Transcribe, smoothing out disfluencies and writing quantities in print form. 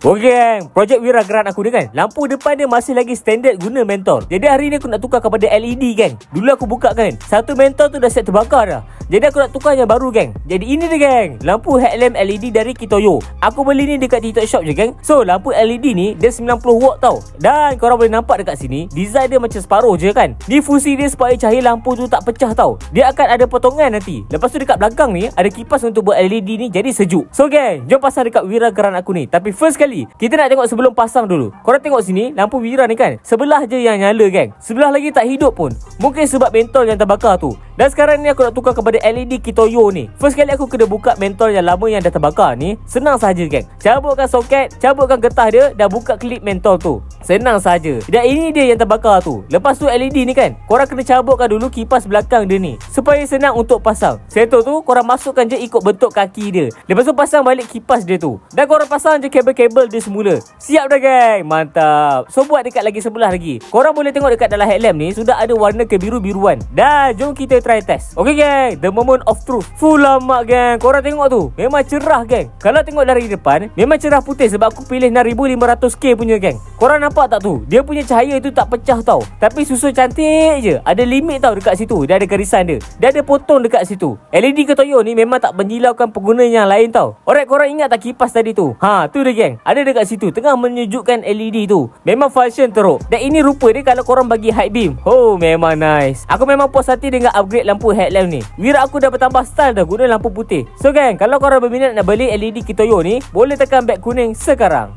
Okey gang, projek Wira Geran aku ni kan, lampu depan dia masih lagi standard guna mentol. Jadi hari ni aku nak tukar kepada LED gang. Dulu aku buka kan, satu mentol tu dah set terbakar dah. Jadi aku nak tukar yang baru gang. Jadi ini dia gang, lampu headlamp LED dari Kitoyo. Aku beli ni dekat TikTok shop je gang. So lampu LED ni dia 90 watt tau. Dan korang boleh nampak dekat sini, design dia macam separuh je kan. Ni fungsi dia supaya cahaya lampu tu tak pecah tau. Dia akan ada potongan nanti. Lepas tu dekat belakang ni ada kipas untuk buat LED ni jadi sejuk. So gang, jom pasang dekat Wira Geran aku ni. Tapi first kali kita nak tengok sebelum pasang dulu. Korang tengok sini, lampu Wira ni kan, sebelah je yang nyala gang. Sebelah lagi tak hidup pun. Mungkin sebab mentol yang terbakar tu. Dan sekarang ni aku nak tukar kepada LED Kitoyo ni. First kali aku kena buka mentol yang lama yang dah terbakar ni. Senang saja gang. Cabutkan soket, cabutkan getah dia, dan buka klip mentol tu. Senang saja. Dan ini dia yang terbakar tu. Lepas tu LED ni kan, korang kena cabutkan dulu kipas belakang dia ni, supaya senang untuk pasang. Settle tu korang masukkan je ikut bentuk kaki dia. Lepas tu pasang balik kipas dia tu. Dan korang pasang je kabel-kabel dia semula. Siap dah gang. Mantap. So buat dekat lagi sebelah lagi. Korang boleh tengok dekat dalam headlamp ni sudah ada warna kebiru-biruan. Dan jom kita try test. Okay gang, the moment of truth. Full lama gang. Korang tengok tu, memang cerah gang. Kalau tengok dari depan, memang cerah putih sebab aku pilih 6500K punya gang. Korang nampak tak tu? Dia punya cahaya tu tak pecah tau. Tapi susun cantik je. Ada limit tau dekat situ. Dia ada garisan dia. Dia ada potong dekat situ. LED Kitoyo ni memang tak menyilaukan pengguna yang lain tau. Alright, korang ingat tak kipas tadi tu? Ha, tu dia gang. Ada dekat situ tengah menyejukkan LED tu. Memang function teruk. Dan ini rupa dia kalau korang bagi high beam. Oh, memang nice. Aku memang puas hati dengan upgrade lampu headlamp ni. Wira aku dah bertambah style dah guna lampu putih. So gang, kalau korang berminat nak beli LED Kitoyo ni, boleh tekan back kuning sekarang.